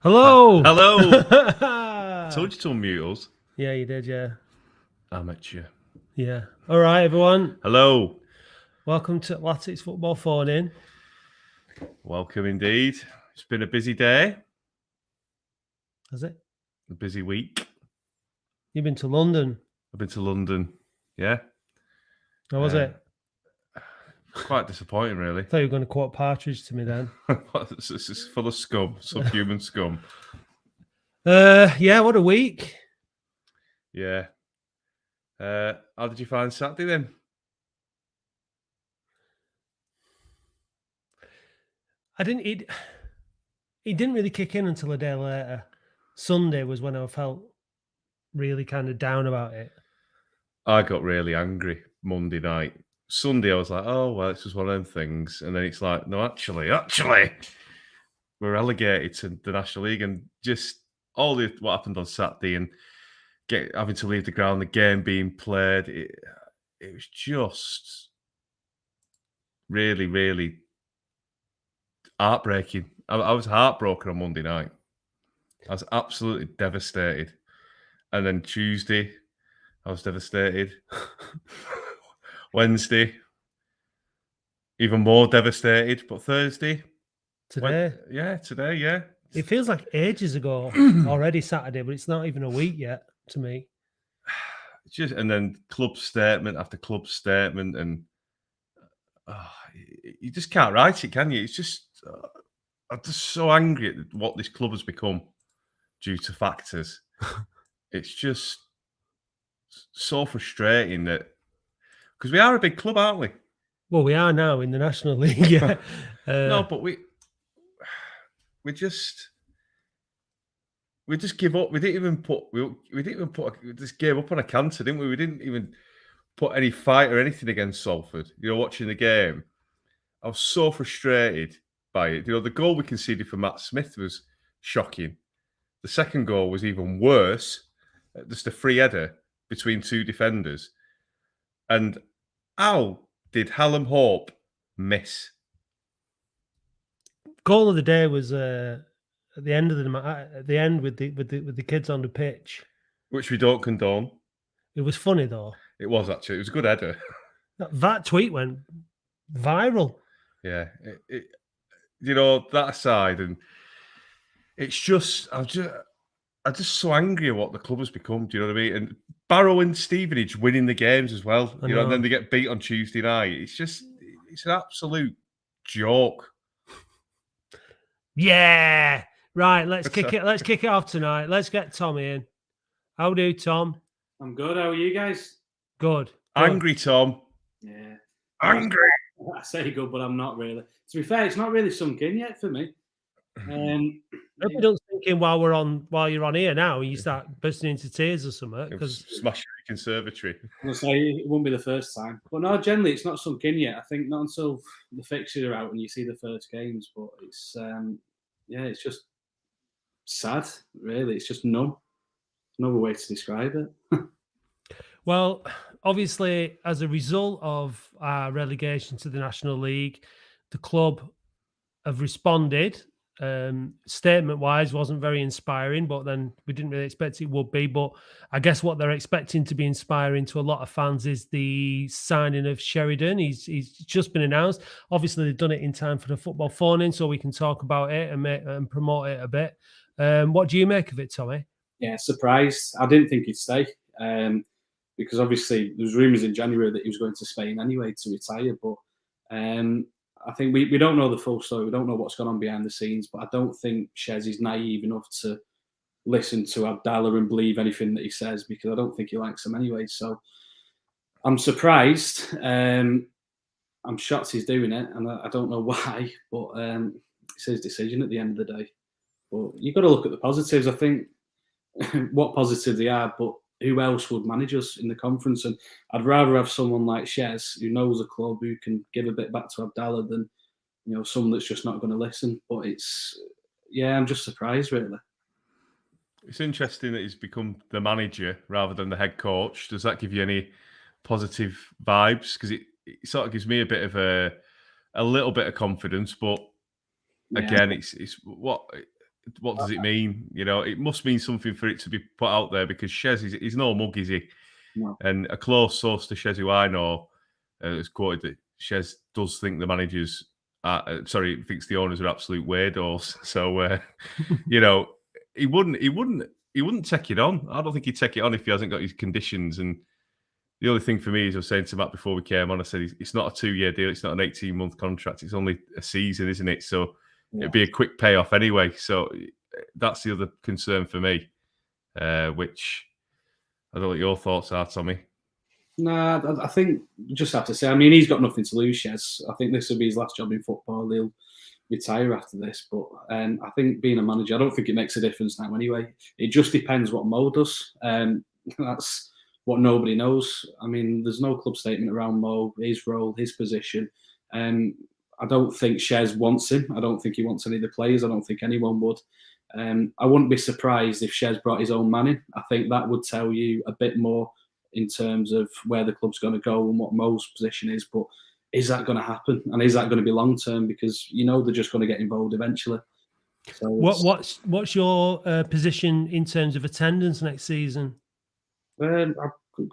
Hello. Hello. I told you to unmute us. Yeah, you did, yeah. I met you. Yeah. All right, everyone. Hello. Welcome to Latics Football Phone In. Welcome indeed. It's been a busy day. Has it? A busy week. You've been to London. I've been to London. Yeah. How was it? Quite disappointing, really. I thought you were going to quote Partridge to me then. It's full of scum, subhuman scum. Yeah, what a week. Yeah. How did you find Saturday then? It didn't really kick in until a day later. Sunday was when I felt really kind of down about it. I got really angry Monday night. Sunday, I was like, oh, well, it's just one of them things. And then it's like, no, actually, we're relegated to the National League. And just what happened on Saturday and having to leave the ground, the game being played, it was just really, really heartbreaking. I was heartbroken on Monday night. I was absolutely devastated. And then Tuesday, I was devastated. Wednesday, even more devastated. But Thursday, Today? Today, yeah. It feels like ages ago already Saturday, but it's not even a week yet to me. And then club statement after club statement, and you just can't write it, can you? It's just I'm just so angry at what this club has become due to factors. It's just so frustrating that because we are a big club, aren't we? Well, we are now in the National League. Yeah. No, but we just give up. We didn't even put this game up on a canter, didn't we? We didn't even put any fight or anything against Salford. Watching the game, I was so frustrated by it. The goal we conceded for Matt Smith was shocking. The second goal was even worse. Just a free header between two defenders. And how did Hallam Hope miss? Goal of the day was at the end of with the kids on the pitch, which we don't condone. It was funny though. It was actually. It was a good header. That tweet went viral. Yeah, that aside, and it's just I'm just so angry at what the club has become. Do you know what I mean? And Barrow and Stevenage winning the games as well. And then they get beat on Tuesday night. It's an absolute joke. Yeah. Right, let's kick it off tonight. Let's get Tommy in. How do, Tom? I'm good. How are you guys? Good. Angry, Tom. Yeah. Angry. I say good, but I'm not really. To be fair, it's not really sunk in yet for me. Hope you don't sink in while you're on here now and you start bursting into tears or something. Because smash your conservatory. I'll say it won't be the first time. But no, generally it's not sunk in yet. I think not until the fixtures are out and you see the first games. But it's it's just sad, really. It's just numb. No other way to describe it. Well, obviously, as a result of our relegation to the National League, the club have responded. Statement-wise, wasn't very inspiring, but then we didn't really expect it would be. But I guess what they're expecting to be inspiring to a lot of fans is the signing of Sheridan. He's just been announced. Obviously, they've done it in time for the football phone-in, so we can talk about it and promote it a bit. What do you make of it, Tommy? Yeah, surprised. I didn't think he'd stay. Because obviously there was rumours in January that he was going to Spain anyway to retire. But I think we don't know the full story. We don't know what's gone on behind the scenes. But I don't think Shez is naive enough to listen to Abdallah and believe anything that he says, because I don't think he likes him anyway. So I'm surprised. I'm shocked he's doing it, and I don't know why. But it's his decision at the end of the day. But you've got to look at the positives. I think what positives they are, but who else would manage us in the conference? And I'd rather have someone like Shez, who knows the club, who can give a bit back to Abdallah, than someone that's just not going to listen. But I'm just surprised, really. It's interesting that he's become the manager rather than the head coach. Does that give you any positive vibes? Because it sort of gives me a little bit of confidence. But again, it's what what does it mean? You know, it must mean something for it to be put out there, because Shez, he's no mug, is he? No. And a close source to Shez, who I know, has quoted that Shez does think the managers, thinks the owners are absolute weirdos. So, you know, he wouldn't take it on. I don't think he'd take it on if he hasn't got his conditions. And the only thing for me is, I was saying to Matt before we came on, I said it's not a 2-year deal, it's not an 18-month contract, it's only a season, isn't it? So it'd be a quick payoff anyway. So that's the other concern for me, which I don't know what your thoughts are, Tommy. Nah, I think you just have to say, I mean, he's got nothing to lose, Shez. I think this will be his last job in football. He'll retire after this. But I think being a manager, I don't think it makes a difference now anyway. It just depends what Mo does. That's what nobody knows. I mean, there's no club statement around Mo, his role, his position. I don't think Shez wants him. I don't think he wants any of the players. I don't think anyone would. I wouldn't be surprised if Shez brought his own man in. I think that would tell you a bit more in terms of where the club's going to go and what Mo's position is. But is that going to happen? And is that going to be long term? Because you know they're just going to get involved eventually. So what's your position in terms of attendance next season? I'm going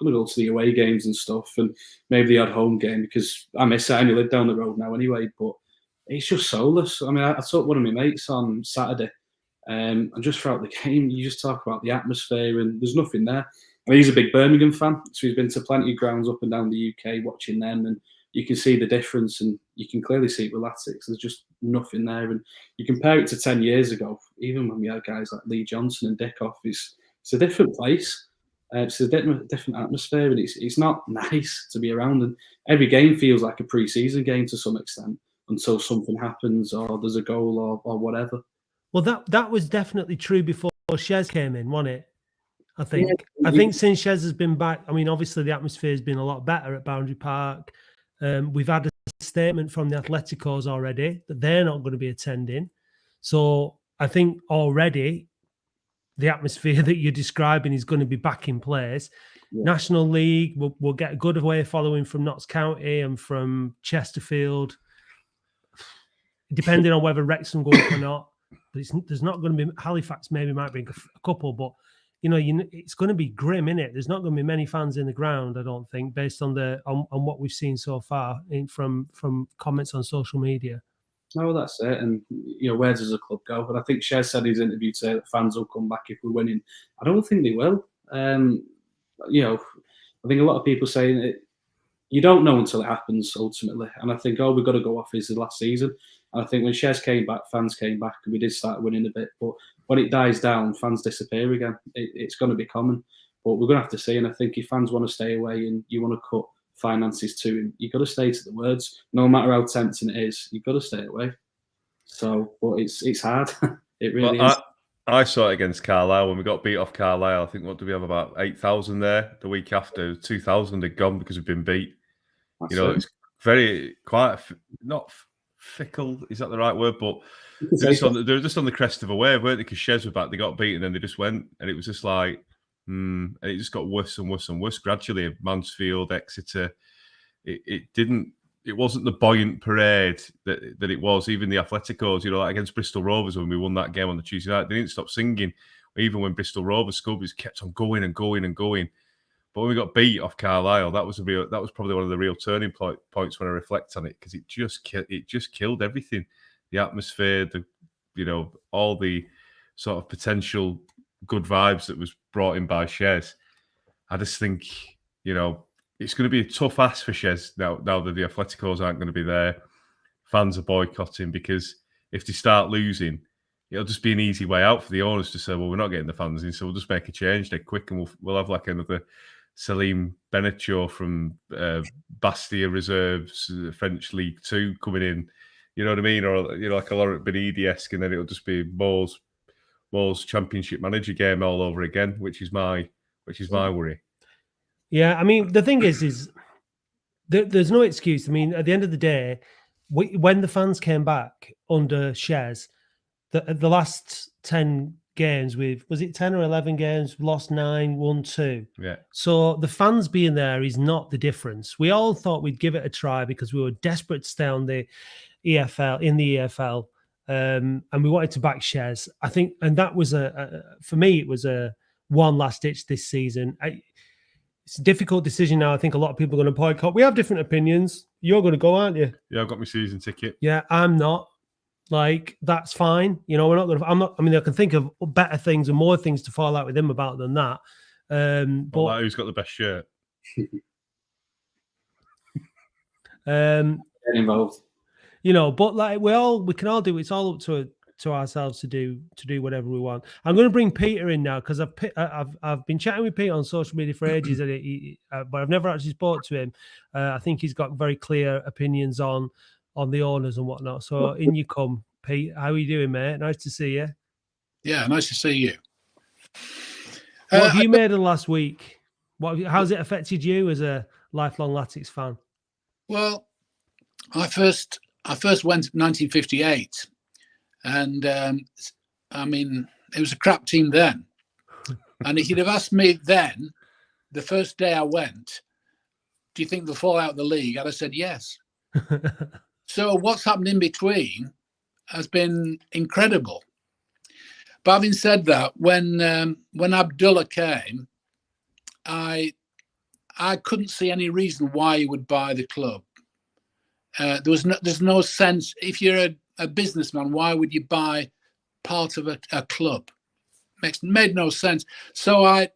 to go to the away games and stuff, and maybe the odd home game, because I miss it. I only live down the road now anyway. But it's just soulless. I mean, I took one of my mates on Saturday, and just throughout the game, you just talk about the atmosphere, and there's nothing there. I mean, he's a big Birmingham fan, so he's been to plenty of grounds up and down the UK watching them, and you can see the difference, and you can clearly see it with Latics. There's just nothing there, and you compare it to 10 years ago, even when we had guys like Lee Johnson and Dickoff, it's a different place. It's a different atmosphere, and it's not nice to be around. And every game feels like a pre-season game to some extent until something happens or there's a goal or whatever. Well, that was definitely true before Shez came in, wasn't it? I think. Yeah, I think since Shez has been back, I mean, obviously the atmosphere has been a lot better at Boundary Park. We've had a statement from the Atleticos already that they're not going to be attending. So I think already the atmosphere that you're describing is going to be back in place. Yeah. National League, we'll get a good away following from Notts County and from Chesterfield, depending on whether Wrexham go up or not. But there's not going to be Halifax. Maybe might bring a couple, but it's going to be grim, isn't it? There's not going to be many fans in the ground, I don't think, based on what we've seen so far from comments on social media. No, that's it. And where does the club go? But I think Shez said in his interview today that fans will come back if we're winning. I don't think they will. I think a lot of people saying it. You don't know until it happens ultimately. And I think we've got to go off is the last season. And I think when Shez came back, fans came back, and we did start winning a bit. But when it dies down, fans disappear again. It's going to be common. But we're going to have to see. And I think if fans want to stay away and you want to cut finances to him, you've got to stay to the words. No matter how tempting it is, you've got to stay away. So, but it's hard. It really is. I saw it against Carlisle when we got beat off Carlisle. I think, what do we have, about 8,000 there? The week after, 2,000 had gone because we've been beat. That's it's not fickle, is that the right word? But they were just on the crest of a wave, weren't they? Because Shez were back, they got beat, and then they just went, and it was just like, and it just got worse and worse and worse gradually. Mansfield, Exeter, it wasn't the buoyant parade that it was. Even the Atleticos, like against Bristol Rovers when we won that game on the Tuesday night, they didn't stop singing. Even when Bristol Rovers scored, it kept on going and going and going. But when we got beat off Carlisle, that was probably one of the real turning points when I reflect on it, because it just killed everything. The atmosphere, all the sort of potential good vibes that was brought in by Shez. I just think, it's going to be a tough ask for Shez now that the Atleticos aren't going to be there. Fans are boycotting, because if they start losing, it'll just be an easy way out for the owners to say, well, we're not getting the fans in, so we'll just make a change dead quick, and we'll have like another Salim Benacho from Bastia Reserves, French League 2 coming in, you know what I mean? Or, like a Laurent Benidi-esque, and then it'll just be Mo's Championship manager game all over again, which is my worry. Yeah, I mean, the thing is there's no excuse. I mean, at the end of the day, when the fans came back under Shez, the last 10 games, was it 10 or 11 games, lost 9, won 2. Yeah. So the fans being there is not the difference. We all thought we'd give it a try because we were desperate to stay on the EFL, and we wanted to back shares. I think, and that was for me, it was a one last ditch this season. It's a difficult decision now. I think a lot of people are going to boycott. We have different opinions. You're going to go, aren't you? Yeah, I've got my season ticket. Yeah, I'm not. Like, that's fine. You know, we're not going to. I'm not. I mean, I can think of better things and more things to fall out with him about than that. But like who's got the best shirt? Get involved. You know, but like we can all do. It's all up to ourselves to do whatever we want. I'm going to bring Peter in now because I've been chatting with Peter on social media for ages, and but I've never actually spoke to him. I think he's got very clear opinions on the owners and whatnot. So in you come, Pete. How are you doing, mate? Nice to see you. Yeah, nice to see you. What have you made of the last week? How's it affected you as a lifelong Latics fan? Well, I first went in 1958, and I mean, it was a crap team then. And if you'd have asked me then, the first day I went, do you think they'll fall out of the league? I'd have said yes. So what's happened in between has been incredible. But having said that, when Abdullah came, I couldn't see any reason why he would buy the club. There's no sense. If you're a businessman, why would you buy part of a club? Made no sense. So I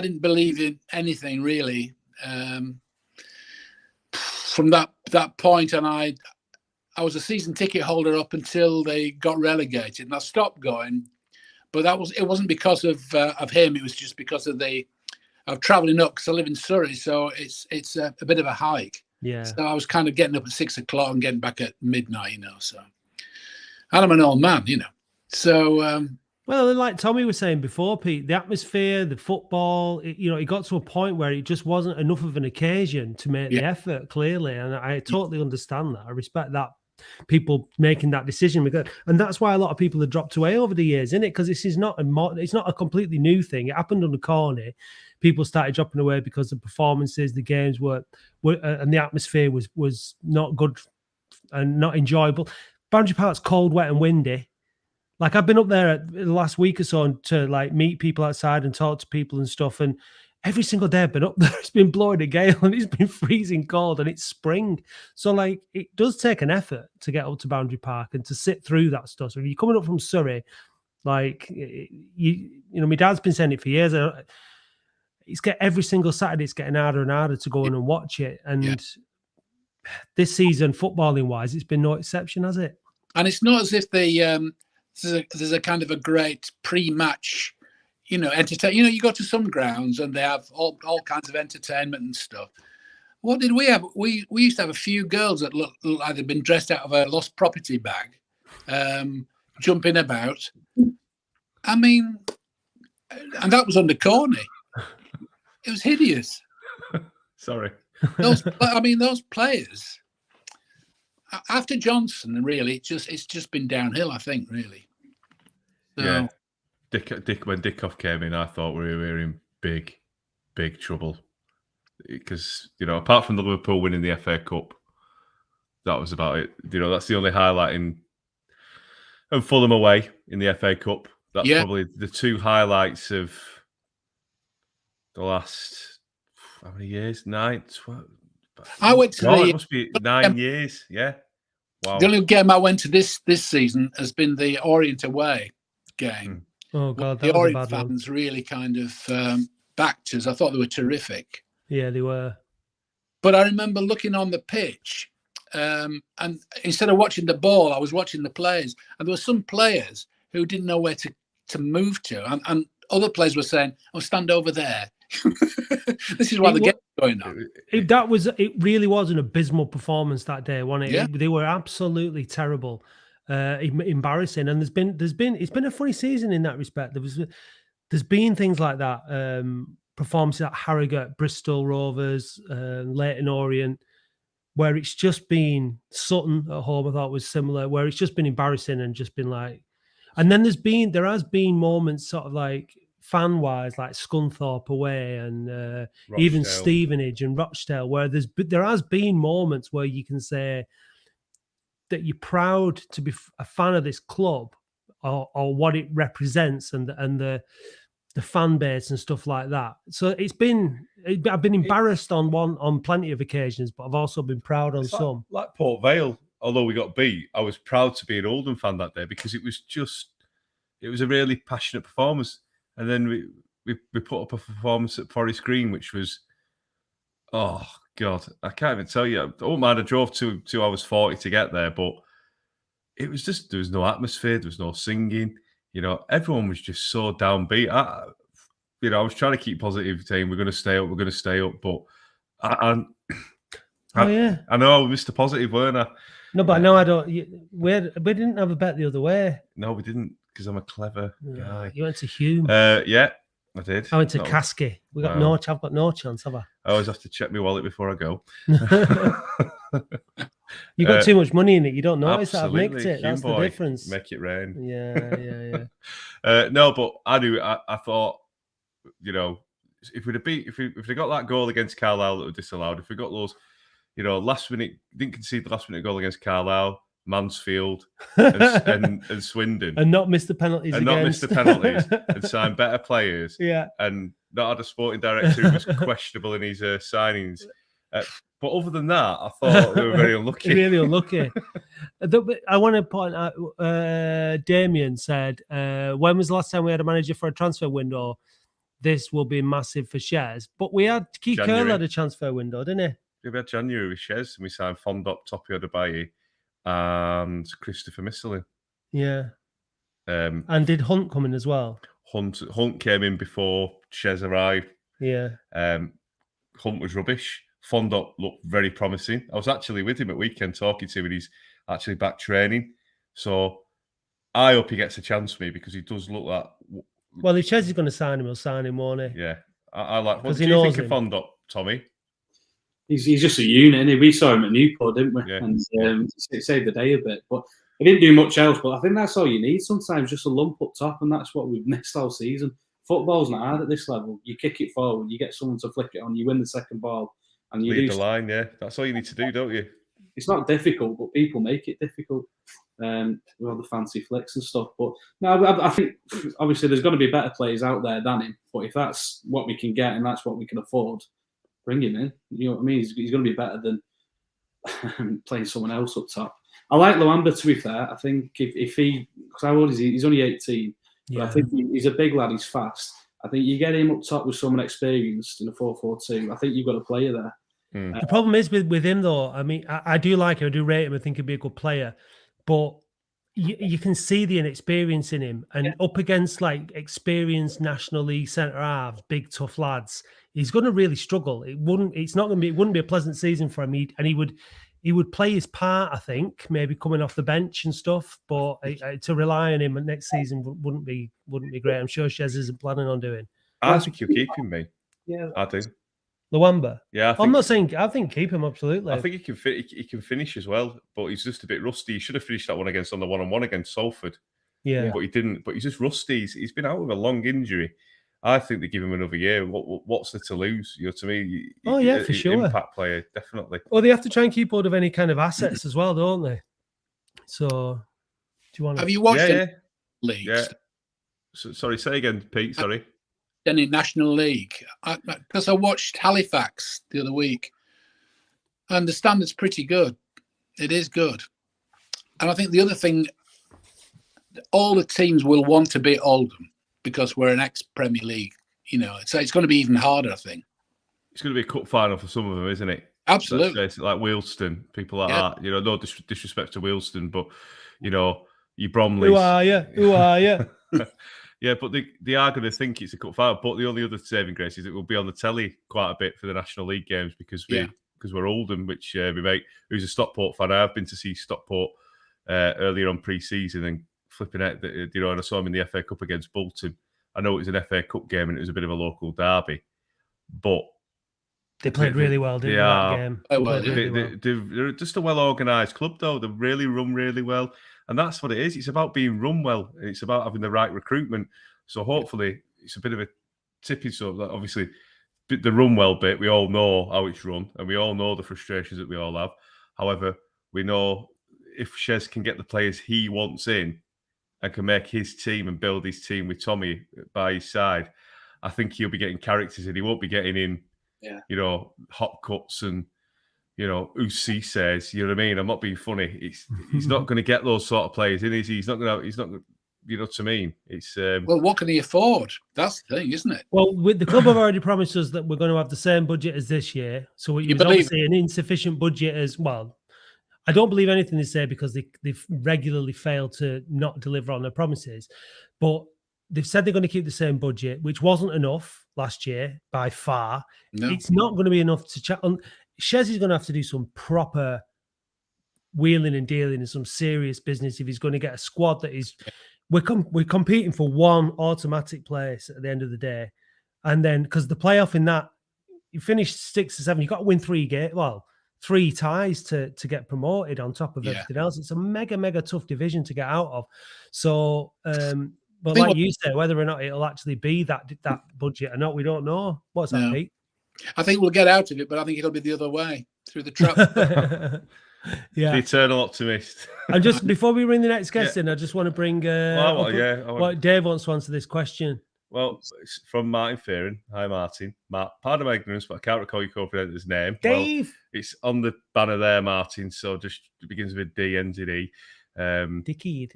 didn't believe in anything really from that point, and I was a season ticket holder up until they got relegated, and I stopped going. But it wasn't because of him. It was just because of traveling up, because I live in Surrey, so it's a bit of a hike. Yeah. So I was kind of getting up at 6 o'clock and getting back at midnight, you know. So, and I'm an old man, you know. So. Well, like Tommy was saying before, Pete, the atmosphere, the football, it got to a point where it just wasn't enough of an occasion to make the effort, clearly. And I totally understand that. I respect that, people making that decision. And that's why a lot of people have dropped away over the years, isn't it? Because this is it's not a completely new thing. It happened under Corney. People started dropping away because the performances, the games were and the atmosphere was not good and not enjoyable. Boundary Park's cold, wet and windy. Like, I've been up there the last week or so to like meet people outside and talk to people and stuff. And every single day I've been up there, it's been blowing a gale and it's been freezing cold and it's spring. So like, it does take an effort to get up to Boundary Park and to sit through that stuff. So if you're coming up from Surrey, like my dad's been saying it for years. Every single Saturday, it's getting harder and harder to go in and watch it. And this season, footballing wise, it's been no exception, has it? And it's not as if there's a kind of a great pre-match, entertain. You go to some grounds and they have all kinds of entertainment and stuff. What did we have? We used to have a few girls that looked like they'd been dressed out of a lost property bag, jumping about. I mean, and that was under Corney. It was hideous. Sorry. Those players. After Johnson, really, it's just been downhill, I think, really. So, yeah. When Dickoff came in, I thought we were in big, big trouble. Because, apart from the Liverpool winning the FA Cup, that was about it. That's the only highlight and Fulham away in the FA Cup. That's probably the two highlights of the last, how many years? 9, 12. I went to it must be 9 years. Yeah. Wow. The only game I went to this season has been the Orient away game. Oh God, the Orient fans really kind of backed us. I thought they were terrific. Yeah, they were. But I remember looking on the pitch, and instead of watching the ball, I was watching the players. And there were some players who didn't know where to move to, and other players were saying, "Oh, stand over there." This is why the game's going on. It really was an abysmal performance that day, wasn't it? Yeah. They were absolutely terrible, embarrassing. And it's been a funny season in that respect. There's been things like that, performances at Harrogate, Bristol Rovers, Leyton Orient, where it's just been Sutton at home. I thought was similar, where it's just been embarrassing and just been like. And then there has been moments sort of like, fan-wise, like Scunthorpe away and even Stevenage and Rochdale, where there has been moments where you can say that you're proud to be a fan of this club or what it represents and the fan base and stuff like that. So I've been embarrassed on plenty of occasions, but I've also been proud on some. Like Port Vale, although we got beat, I was proud to be an Oldham fan that day because it was a really passionate performance. And then we put up a performance at Forest Green, which was, oh God, I can't even tell you. I don't mind. I drove 2 hours 40 to get there, but it was just, there was no atmosphere, there was no singing. Everyone was just so downbeat. I was trying to keep positive, saying we're going to stay up, but I know I was Mr. Positive, weren't I? No, but no, I don't. We didn't have a bet the other way. No, we didn't, because I'm a clever guy. You went to Hume. Yeah, I did. I went to Casky. I've got no chance, have I? I always have to check my wallet before I go. You got too much money in it. You don't notice that I've absolutely. nicked it. That's the difference. Make it rain. Yeah. No, but I do. I thought, if we'd got that goal against Carlisle that was disallowed, if we got those, last minute, didn't concede the last minute goal against Carlisle, Mansfield, and Swindon, and not miss the penalties, and sign better players, yeah, and not had a sporting director who was questionable in his signings. But other than that, I thought we were very unlucky. Really unlucky. I want to point out, Damien said, when was the last time we had a manager for a transfer window? This will be massive for Shez. But we had Keith Curl had a transfer window, didn't he? Yeah, we had January with Shez, and we signed Fondop, Topi Odebayi, and Christopher Misselin. Yeah. And did Hunt come in as well? Hunt came in before Shez arrived. Yeah. Hunt was rubbish. Fondop looked very promising. I was actually with him at weekend talking to him, and he's actually back training. So I hope he gets a chance for me because he does look like. Well, if Shez is going to sign him, he'll sign him, won't he? Yeah, I like. What do you think of Fondop, Tommy? He's just a unit, isn't he? We saw him at Newport, didn't we? Yeah. And it saved the day a bit. But he didn't do much else. But I think that's all you need sometimes, just a lump up top, and that's what we've missed all season. Football's not hard at this level. You kick it forward, you get someone to flick it on, you win the second ball, and you lead the line. Yeah, that's all you need to do, don't you? It's not difficult, but people make it difficult with all the fancy flicks and stuff. But no, I think obviously there's going to be better players out there than him. But if that's what we can get and that's what we can afford, bring him in. You know what I mean? He's going to be better than playing someone else up top. I like Luamba, to be fair. I think if he, because how old is he? He's only 18. But I think he's a big lad. He's fast. I think you get him up top with someone experienced in a 4-4-2. I think you've got a player there. The problem is with him, though. I mean, I do like him. I do rate him. I think he'd be a good player. But you can see the inexperience in him. And up against like experienced National League centre halves, big tough lads, he's going to really struggle. It wouldn't be a pleasant season for him. He would play his part, I think, maybe coming off the bench and stuff. But to rely on him next season wouldn't be great. I'm sure Shez isn't planning on doing. I think you'll keep him, mate. Yeah, I do. Luamba. Yeah, I'm not saying. I think keep him absolutely. I think he can finish as well, but he's just a bit rusty. He should have finished that one on the 1-on-1 against Salford. Yeah, but he didn't. But he's just rusty. He's been out with a long injury. I think they give him another year. What's there to lose? To me. For sure. Impact player, definitely. Well, they have to try and keep hold of any kind of assets as well, don't they? So, do you want? Have you watched the leagues? Yeah. Sorry, say again, Pete. Sorry. Any National League? Because I watched Halifax the other week, and the standard's pretty good. It is good, and I think the other thing, all the teams will want to beat Oldham because we're an ex-Premier League. So it's going to be even harder. I think it's going to be a cup final for some of them, isn't it? Absolutely. Like Wealdstone, people like that. No disrespect to Wealdstone, but your Bromleys. Who are you? Yeah, but they are going to think it's a cup final. But the only other saving grace is it will be on the telly quite a bit for the National League games because we're Oldham, which my mate, who's a Stockport fan, I've been to see Stockport earlier on pre-season and flipping out. And I saw him in the FA Cup against Bolton. I know it was an FA Cup game and it was a bit of a local derby, but they played really well, didn't they? That game. They're just a well-organised club, though. They really run really well. And that's what it is. It's about being run well. It's about having the right recruitment. So hopefully it's a bit of a tipping sort. Obviously, the run well bit, we all know how it's run and we all know the frustrations that we all have. However, we know if Shez can get the players he wants in and can make his team and build his team with Tommy by his side, I think he'll be getting characters and he won't be getting in, hot cuts and, Usi says, you know what I mean? I'm not being funny. He's not going to get those sort of players in, is he? He's not going to, you know what I mean? It's well, what can he afford? That's the thing, isn't it? Well, with the club have already promised us that we're going to have the same budget as this year. So it was obviously an insufficient budget as well. I don't believe anything they say because they've regularly failed to not deliver on their promises. But they've said they're going to keep the same budget, which wasn't enough last year by far. No. It's not going to be enough to chat. Shez is going to have to do some proper wheeling and dealing and some serious business if he's going to get a squad that is. We're competing for one automatic place at the end of the day, and then because the playoff in that you finish 6 or 7, you've got to win 3 ties to get promoted on top of everything else. It's a mega tough division to get out of. So, but like you said, whether or not it'll actually be that budget or not, we don't know. What's that, Pete? I think we'll get out of it, but I think it'll be the other way through the trap. The eternal optimist. And just before we bring the next guest in, I just want to bring what Dave wants to answer this question. Well, it's from Martin Fearon. Hi, Martin. Pardon my ignorance, but I can't recall your co-presenter's name. Dave. Well, it's on the banner there, Martin. So just it begins with D, ends with E. Dickeed.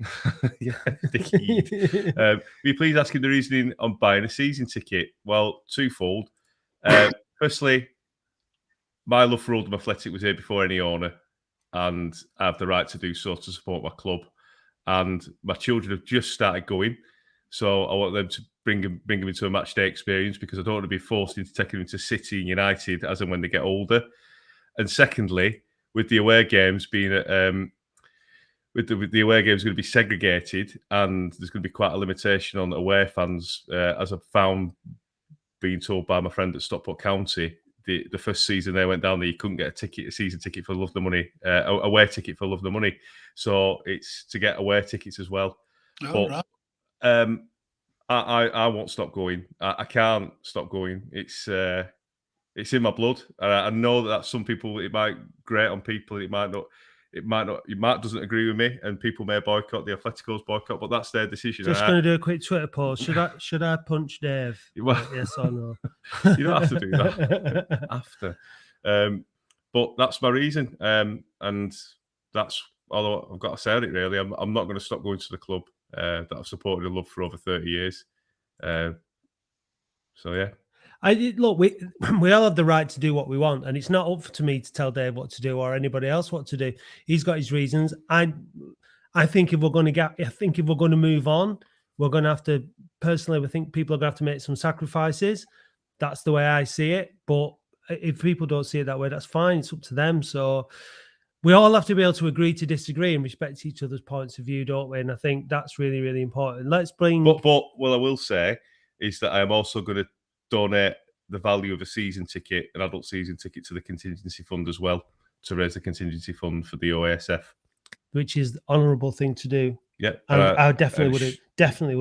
Yeah, Dickeed. Will you please ask him the reasoning on buying a season ticket? Well, twofold. Firstly, my love for Oldham Athletic was here before any owner, and I have the right to do so to support my club. And my children have just started going, so I want them to bring them into a match day experience because I don't want to be forced into taking them to City and United as and when they get older. And secondly, with the away games being with the away games going to be segregated, and there's going to be quite a limitation on away fans, as I've found being told by my friend at Stockport County. The first season they went down there, you couldn't get a season ticket for love the money, away ticket for love the money. So it's to get away tickets as well. Right. I won't stop going. I can't stop going. It's in my blood. I know that some people, it might grate on people. It might not. Mark doesn't agree with me, and people may boycott the Atleticos boycott, but that's their decision. Just going to do a quick Twitter post. Should I punch Dave? Well, yes or no? You don't have to do that after. But that's my reason, and that's all I've got to say on it. Really, I'm not going to stop going to the club that I've supported and loved for over 30 years. So yeah. Look, we all have the right to do what we want, and it's not up to me to tell Dave what to do or anybody else what to do. He's got his reasons. I think if we're going to move on, we're going to have to. Personally, we think people are going to have to make some sacrifices. That's the way I see it. But if people don't see it that way, that's fine. It's up to them. So we all have to be able to agree to disagree and respect each other's points of view, don't we? And I think that's really, really important. Let's bring. But what I will say is that I am also going to donate the value of a season ticket, an adult season ticket, to the contingency fund as well, to raise the contingency fund for the OASF, which is the honourable thing to do. Yeah, I definitely would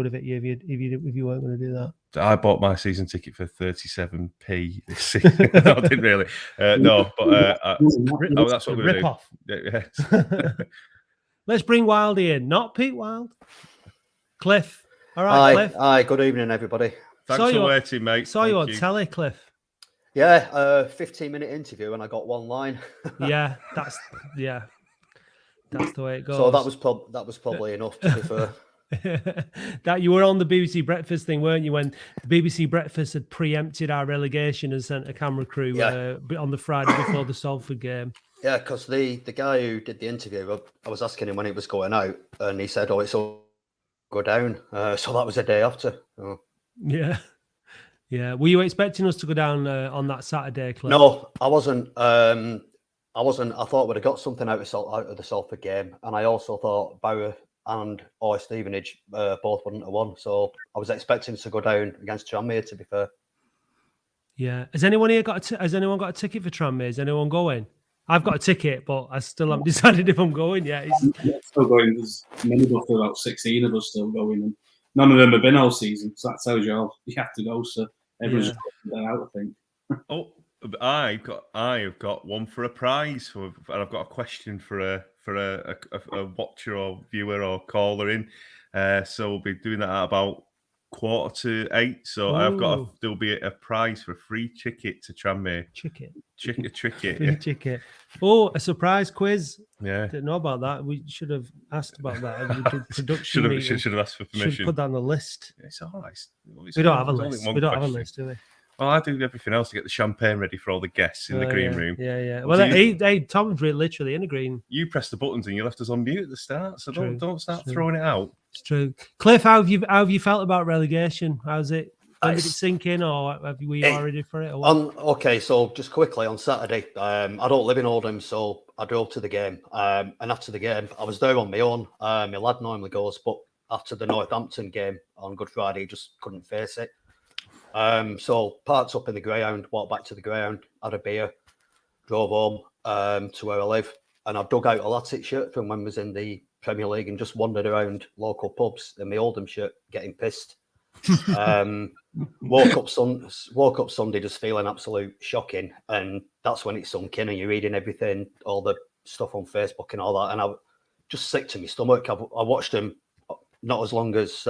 have hit you if you weren't going to do that. I bought my season ticket for 37p this season. No, I didn't really. No, but that's what we're going to do. Rip off. Yeah. Let's bring Wildy in, not Pete Wild. Cliff. All right, Cliff. Hi, good evening, everybody. Thanks for waiting, mate. Saw you on telly, Cliff. Yeah, 15-minute interview, and I got one line. Yeah, that's the way it goes. So that was probably enough, to be fair. That you were on the BBC Breakfast thing, weren't you? When the BBC Breakfast had preempted our relegation and sent a camera crew on the Friday before the Salford game. Yeah, because the guy who did the interview, I was asking him when it was going out, and he said, "Oh, it's all go down." So that was a day after. Oh. Yeah. Were you expecting us to go down on that Saturday, Cliff? No, I wasn't. I thought we'd have got something out of the Salford game, and I also thought Bauer and Stevenage both wouldn't have won. So I was expecting to go down against Tranmere, to be fair. Yeah. Has anyone here got a ticket for Tranmere? Is anyone going? I've got a ticket, but I still haven't decided if I'm going yet. Still going. There's many, about 16 of us still going, and none of them have been all season. So that tells you you have to go. So everyone's just out, I think. Oh, I've got one for a prize, and I've got a question for for a watcher or viewer or caller in. So we'll be doing that at about 7:45. So Ooh. there'll be a prize for a free ticket to Tranmere. Chicket. Ticket. Free Yeah. ticket. Oh, a surprise quiz. Yeah. Didn't know about that. We should have asked about that at the production Should meeting. have asked for Should permission. put that on the list. It's all right. We don't have a list. We don't have a list, do we? Well, I do everything else to get the champagne ready for all the guests in the green room. Yeah. Well, Well, do Tom's literally in a green. You pressed the buttons and you left us on mute at the start, so True. don't start True. throwing it out. It's true. Cliff, how have you felt about relegation? How's it? When did it sink in, or were you already for it? Or what? Okay, so just quickly on Saturday, I don't live in Oldham, so I drove to the game. And after the game, I was there on my own. My lad normally goes, but after the Northampton game on Good Friday, he just couldn't face it. So parked up in the Greyhound, walked back to the Greyhound, had a beer, drove home to where I live, and I dug out a Latic shirt from when I was in the Premier League and just wandered around local pubs in my Oldham shirt, getting pissed. Woke up Sunday just feeling absolute shocking, and that's when it sunk in and you're reading everything, all the stuff on Facebook and all that, and I was just sick to my stomach. I watched them not as long as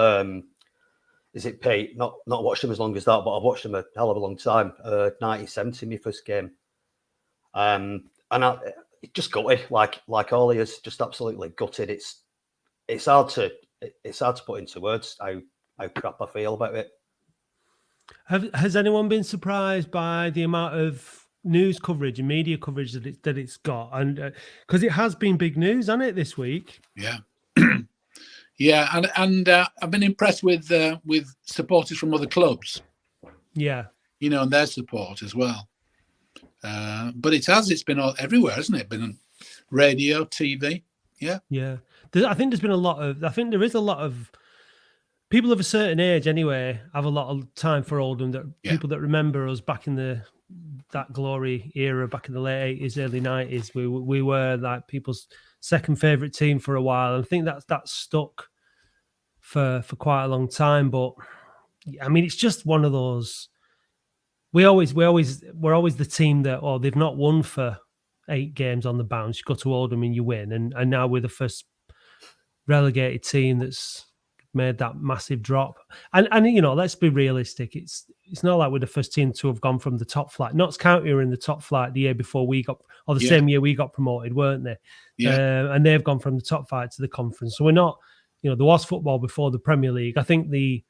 is it Pete? Not watched them as long as that, but I've watched them a hell of a long time. 1970, my first game, and I just gutted, like all of us, just absolutely gutted. It's hard to put into words how crap I feel about it. Has anyone been surprised by the amount of news coverage and media coverage that it's got? And because it has been big news, hasn't it, this week? Yeah. Yeah, and I've been impressed with supporters from other clubs. Yeah, and their support as well. But it's been all everywhere, hasn't it? Been on radio, TV. Yeah. I think there is a lot of people of a certain age anyway have a lot of time for Oldham. People that remember us back in that glory era, back in the late 80s, early 90s. We were like people's second favourite team for a while. And I think that's stuck for quite a long time. But I mean, it's just one of those. We're always the team that they've not won for 8 games on the bounce. You go to Oldham and you win, and now we're the first relegated team that's made that massive drop. And let's be realistic. It's not like we're the first team to have gone from the top flight. Notts County were in the top flight the year before we got, or the same year we got promoted, weren't they? Yeah. And they've gone from the top flight to the conference. So we're not, there was football before the Premier League. I think the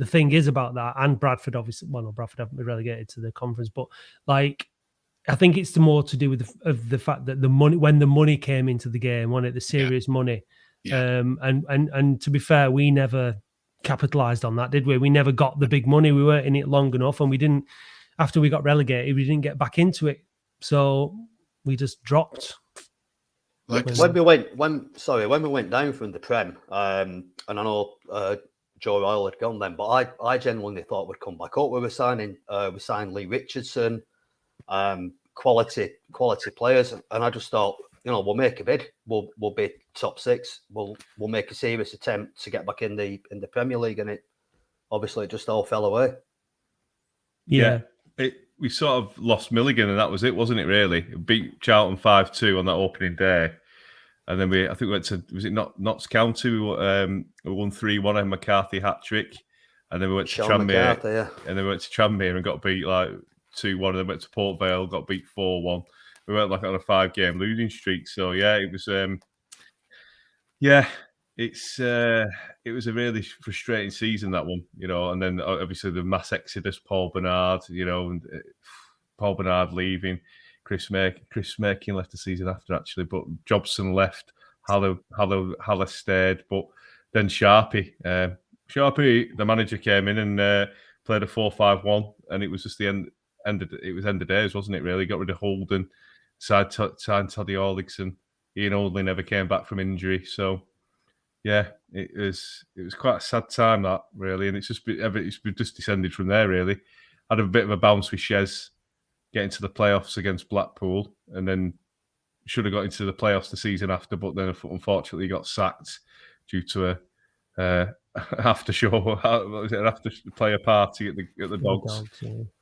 thing is about that, and Bradford obviously, Bradford haven't been relegated to the conference, but like, I think it's more to do with the fact that when the money came into the game, wasn't it, the serious money. Yeah. And to be fair, we never capitalized on that, did we? We never got the big money. We weren't in it long enough, and we didn't. After we got relegated, we didn't get back into it, so we just dropped. When we went down from the Prem, and I know Joe Royal had gone then, but I genuinely thought we'd come back up. We signed Lee Richardson, quality players, and I just thought, we'll make a bid. We'll be top 6. We'll make a serious attempt to get back in the Premier League, and it just all fell away. Yeah. We sort of lost Milligan, and that was it, wasn't it? Really, it beat Charlton 5-2 on that opening day, and then I think we went to Notts County. We won 3-1 and McCarthy hat trick, and then we went to Tranmere, and then we went to Tranmere and got beat like 2-1, and then went to Port Vale, got beat 4-1. We went like on a 5-game losing streak. So yeah, it was it was a really frustrating season, that one, and then obviously the mass exodus, Paul Bernard, and Paul Bernard leaving, Chris Makin left the season after actually, but Jobson left, Haller stayed, but then Sharpie, the manager, came in and played a 4-5-1, and it was just the end of days, wasn't it? Really, got rid of Holden, signed Toddy Orligson. Ian Oldley never came back from injury, so yeah, it was quite a sad time, that, really, and it's just descended from there. Really, had a bit of a bounce with Shez getting to the playoffs against Blackpool, and then should have got into the playoffs the season after, but then unfortunately got sacked due to a after player party at the Dogs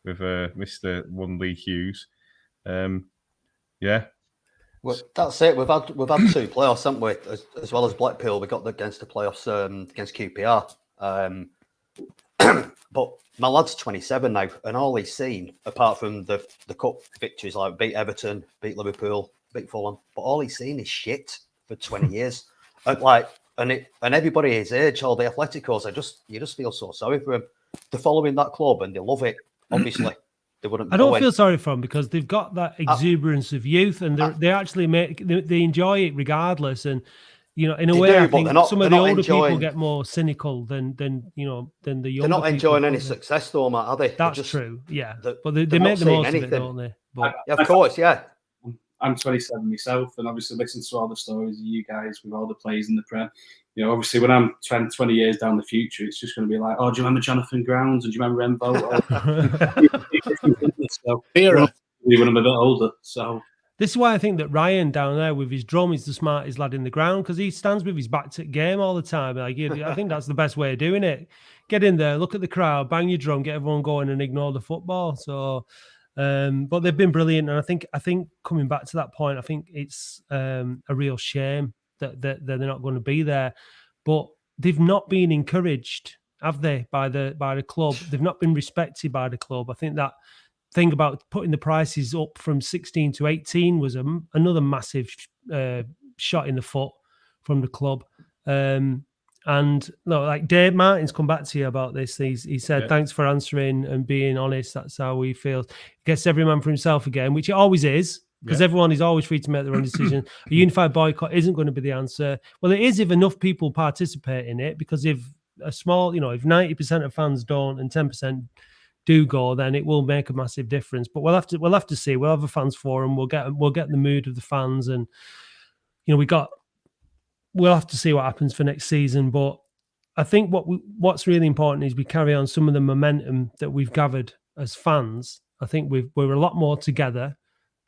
with Mr. Lee Hughes. Well, that's it. We've had 2 playoffs, haven't we? As well as Blackpool, we got against the playoffs against QPR. But my lad's 27 now, and all he's seen, apart from the cup victories, like beat Everton, beat Liverpool, beat Fulham, but all he's seen is shit for 20 years. And everybody his age, all the Atleticos, you just feel so sorry for him. They're following that club and they love it. Obviously, they wouldn't. I don't feel sorry for them because they've got that exuberance of youth, and they actually they enjoy it regardless. And in a way, I think some of the older people get more cynical than the younger. They're not enjoying any success, though, Matt, are they? That's true, yeah. But they make the most of it, don't they? But, of course, yeah. I'm 27 myself, and obviously listen to all the stories of you guys with all the players in the Prem. Obviously when I'm 20 years down the future, it's just going to be like, oh, do you remember Jonathan Grounds? And do you remember Embo? So, when I'm a bit older. So this is why I think that Ryan down there with his drum is the smartest lad in the ground, because he stands with his back to the game all the time. I think that's the best way of doing it. Get in there, look at the crowd, bang your drum, get everyone going, and ignore the football. So. But they've been brilliant, and I think coming back to that point, I think it's a real shame that they're not going to be there. But they've not been encouraged, have they, by the club? They've not been respected by the club. I think that thing about putting the prices up from 16 to 18 was another massive shot in the foot from the club. And no, like Dave Martin's come back to you about this. He said, thanks for answering and being honest. That's how he feels. Gets every man for himself again, which it always is, because everyone is always free to make their own decision. A unified boycott isn't going to be the answer. Well, it is if enough people participate in it, because if a small, if 90% of fans don't and 10% do go, then it will make a massive difference. But we'll have to see. We'll have a fans forum. We'll get the mood of the fans, and we'll have to see what happens for next season. But I think what's really important is we carry on some of the momentum that we've gathered as fans. I think we're a lot more together.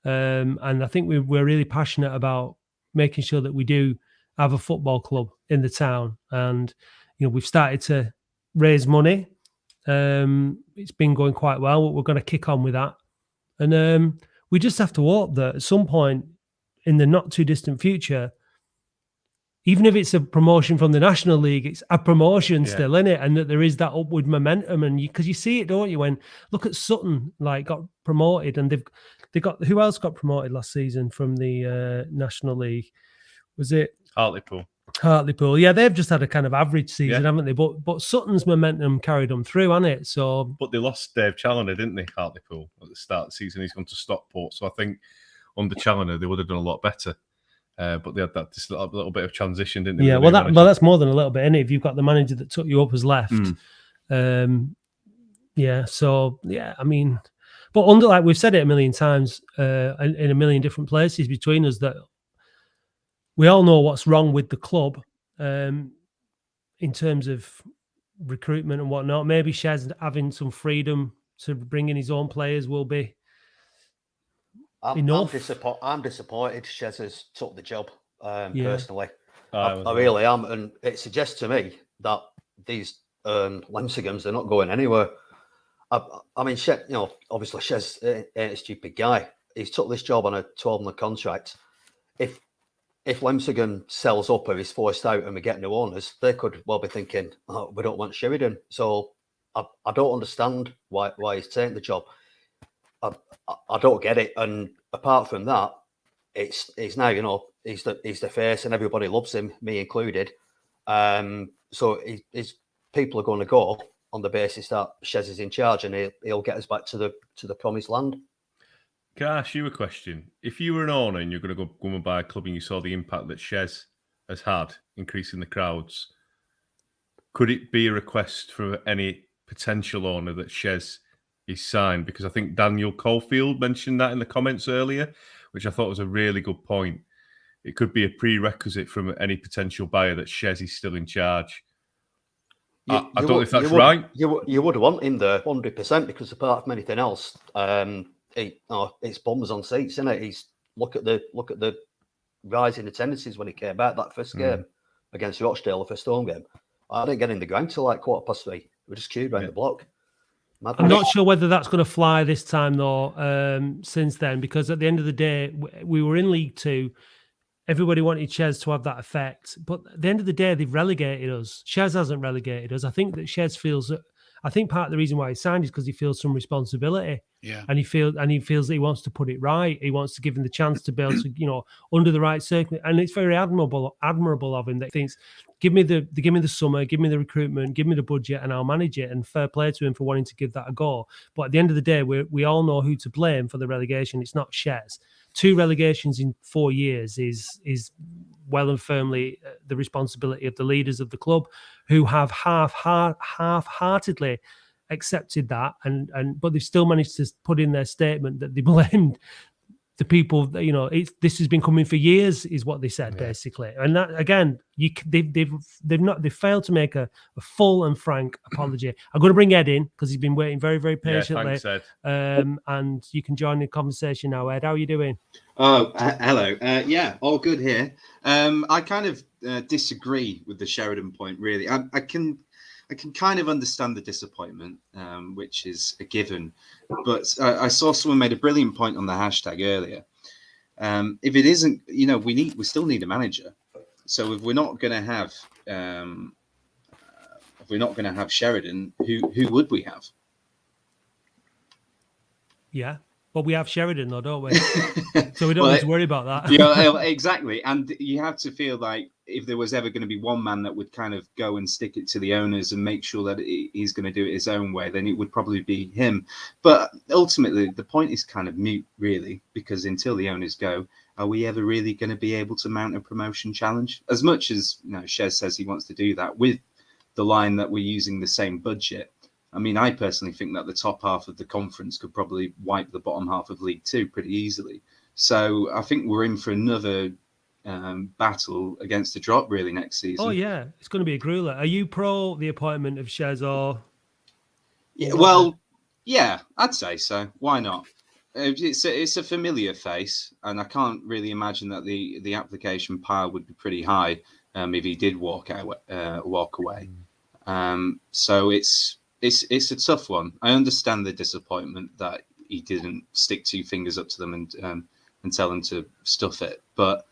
And I think we're really passionate about making sure that we do have a football club in the town. And, we've started to raise money. It's been going quite well. We're going to kick on with that. And we just have to hope that at some point in the not too distant future, even if it's a promotion from the National League, it's a promotion still, isn't it? And that there is that upward momentum. And because you see it, don't you? When look at Sutton, got promoted, and they got, who else got promoted last season from the National League? Was it Hartlepool? Hartlepool, yeah, they've just had a kind of average season, haven't they? But Sutton's momentum carried them through, hasn't it? So, but they lost Dave Challoner, didn't they? Hartlepool at the start of the season, he's gone to Stockport. So I think under Challoner they would have done a lot better. But they had that just a little bit of transition, didn't they? Yeah, well, that's more than a little bit, isn't it? If you've got the manager that took you up has left. I mean, but like we've said it a million times in a million different places between us, that we all know what's wrong with the club in terms of recruitment and whatnot. Maybe Shez having some freedom to bring in his own players will be enough. I'm disappointed Shez has took the job, personally. I really am. And it suggests to me that these Lemsigams, they're not going anywhere. I mean, Shez, obviously Shez ain't a stupid guy. He's took this job on a 12-month contract. If Lemsigam sells up or is forced out and we get new owners, they could well be thinking, oh, we don't want Sheridan. So I don't understand why he's taking the job. I don't get it. And apart from that, he's now, he's the face and everybody loves him, me included. So his people are going to go on the basis that Shez is in charge and he'll get us back to the promised land. Can I ask you a question? If you were an owner and you're going to go and buy a club and you saw the impact that Shez has had increasing the crowds, could it be a request from any potential owner that Shez is signed? Because I think Daniel Caulfield mentioned that in the comments earlier, which I thought was a really good point. It could be a prerequisite from any potential buyer that Shez is still in charge. I don't know if that's right. You would want him there 100%, because apart from anything else, it's bombs on seats, isn't it? Look at the rise in attendances when he came back that first game against Rochdale, the first home game. I didn't get in the ground till like 3:15. We just queued around the block. I'm not sure whether that's going to fly this time, though, since then, because at the end of the day, we were in League Two. Everybody wanted Shez to have that effect. But at the end of the day, they've relegated us. Shez hasn't relegated us. I think that Shez feels that, I think part of the reason why he signed is because he feels some responsibility. Yeah. And he feels that he wants to put it right. He wants to give him the chance to be able to, under the right circumstances. And it's very admirable of him that he thinks, give me the summer, give me the recruitment, give me the budget, and I'll manage it. And fair play to him for wanting to give that a go. But at the end of the day, we all know who to blame for the relegation. It's not Shez. 2 relegations in 4 years is well and firmly the responsibility of the leaders of the club, who have half-heartedly accepted that, but they've still managed to put in their statement that they blamed the people. This has been coming for years, is what they said, basically. And that, again, they've failed to make a full and frank apology. I'm going to bring Ed in because he's been waiting very, very patiently. Yeah, thanks, Ed. And you can join the conversation now, Ed. How are you doing? Oh, hello. Yeah, all good here. I kind of disagree with the Sheridan point, really. I can kind of understand the disappointment, which is a given. But I saw someone made a brilliant point on the hashtag earlier. If it isn't, we still need a manager. So if we're not going to have Sheridan, who would we have? Yeah. Well, we have Sheridan, though, don't we? So we don't need to worry about that. Yeah, exactly. And you have to feel like if there was ever going to be one man that would kind of go and stick it to the owners and make sure that he's going to do it his own way, then it would probably be him. But ultimately, the point is kind of moot, really, because until the owners go, are we ever really going to be able to mount a promotion challenge? As much as Shez says he wants to do that with the line that we're using the same budget. I mean, I personally think that the top half of the conference could probably wipe the bottom half of League Two pretty easily. So I think we're in for another battle against the drop really next season. Oh yeah, it's going to be a grueler. Are you pro the appointment of Shez or? Yeah, well, yeah, I'd say so. Why not? It's a familiar face, and I can't really imagine that the application pile would be pretty high if he did walk away. So it's a tough one. I understand the disappointment that he didn't stick 2 fingers up to them and tell them to stuff it. But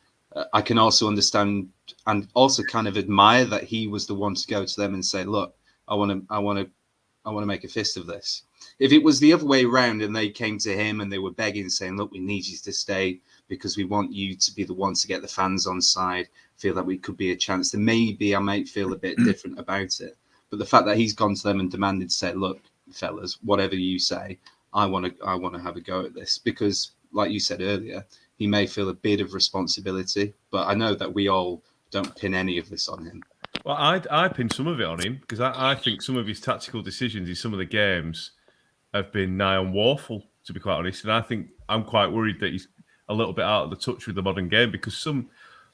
I can also understand and also kind of admire that he was the one to go to them and say, "Look, I want to make a fist of this." If it was the other way around and they came to him and they were begging, saying, "Look, we need you to stay because we want you to be the one to get the fans on side, feel that we could be a chance," then maybe I might feel a bit different about it. But the fact that he's gone to them and demanded to say, "Look, fellas, whatever you say, I want to have a go at this," because, like you said earlier, he may feel a bit of responsibility. But I know that we all don't pin any of this on him. Well, I pin some of it on him because I think some of his tactical decisions in some of the games have been nigh on woeful, to be quite honest. And I think I'm quite worried that he's a little bit out of the touch with the modern game because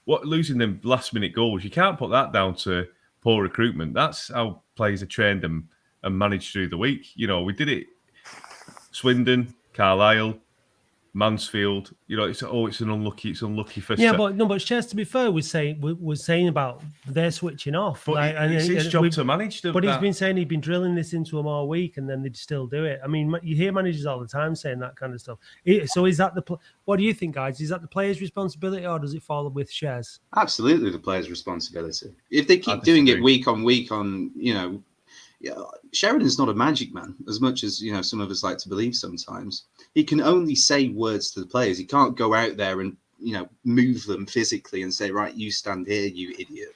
losing them last-minute goals, you can't put that down to poor recruitment. That's how players are trained and managed through the week. We did it. Swindon, Carlisle, Mansfield. It's an unlucky first. Yeah, but Shez, to be fair, was saying about they're switching off. But it's his job to manage them. But he's been saying he'd been drilling this into them all week, and then they'd still do it. I mean, you hear managers all the time saying that kind of stuff. So is that what do you think, guys? Is that the players' responsibility, or does it fall with Shez? Absolutely, the players' responsibility. If they keep doing it week on week on, Sheridan's not a magic man, as much as some of us like to believe sometimes. He can only say words to the players. He can't go out there and move them physically and say, "Right, you stand here, you idiot."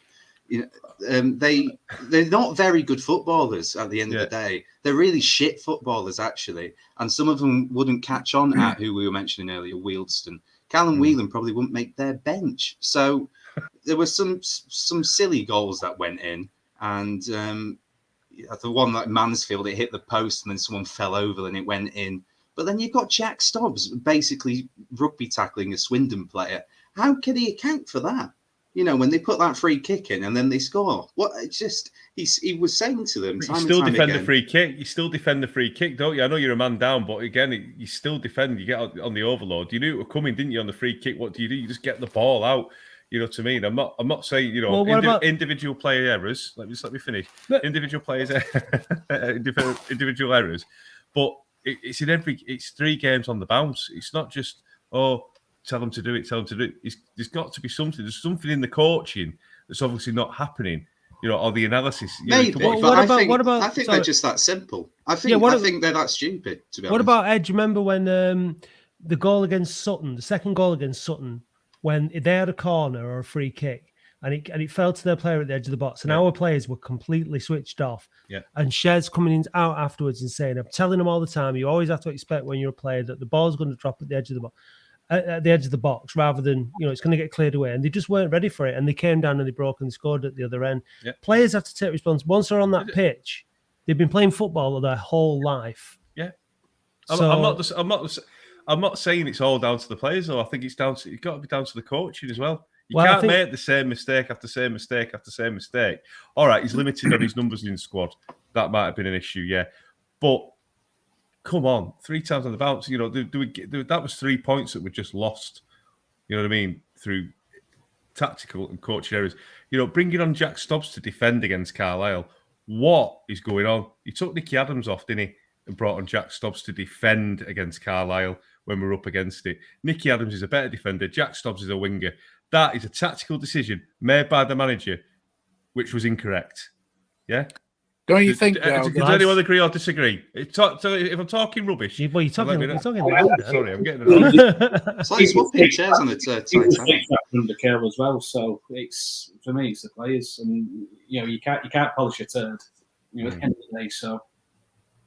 They're not very good footballers at the end of the day. They're really shit footballers, actually, and some of them wouldn't catch on at who we were mentioning earlier, Wealdstone. Callum Whelan probably wouldn't make their bench. So there were some silly goals that went in, and the one like Mansfield, it hit the post and then someone fell over and it went in. But then you've got Jack Stobbs basically rugby tackling a Swindon player. How can he account for that? When they put that free kick in and then they score. What? It's just he was saying to them. You still defend the free kick. You still defend the free kick, don't you? I know you're a man down, but again, you still defend. You get on the overload. You knew it was coming, didn't you? On the free kick, what do? You just get the ball out. You know what I mean? I'm not saying, you know, Well, what about- individual player errors. Let me finish. But- Individual players, individual errors, but it's 3 games on the bounce. It's not just tell them to do it. There's got to be something. There's something in the coaching that's obviously not happening. You know, or the analysis. Maybe, What but what about? I think Sorry. they're just that simple. I think they're that stupid. To be honest. What about Ed? Remember when the goal against Sutton, the second goal against Sutton, when they had a corner or a free kick, and it fell to their player at the edge of the box, and our players were completely switched off. Yeah. And Shez coming out afterwards and saying, "I'm telling them all the time, you always have to expect when you're a player that the ball's going to drop at the edge of the box." At the edge of the box, rather than it's going to get cleared away, and they just weren't ready for it, and they came down and they broke and scored at the other end. Yeah. Players have to take responsibility once they're on that pitch. They've been playing football their whole life. Yeah, so, I'm not saying it's all down to the players, though. I think it's got to be down to the coaching as well. You can't make the same mistake after same mistake after same mistake. All right, he's limited on his numbers in the squad. That might have been an issue, yeah, but. Come on, 3 times on the bounce. You know, that was 3 points that were just lost. You know what I mean? Through tactical and coaching errors. You know, bringing on Jack Stubbs to defend against Carlisle. What is going on? He took Nicky Adams off, didn't he? And brought on Jack Stubbs to defend against Carlisle when we're up against it. Nicky Adams is a better defender. Jack Stubbs is a winger. That is a tactical decision made by the manager, which was incorrect. Yeah? Don't you think? Does anyone agree or disagree? If I'm talking rubbish, you're talking. Sorry, I'm getting it. It's like swapping chairs on the Titanic. Under Kerr as well, so it's for me, it's the players, and you can't polish a turd. At the end of the day, so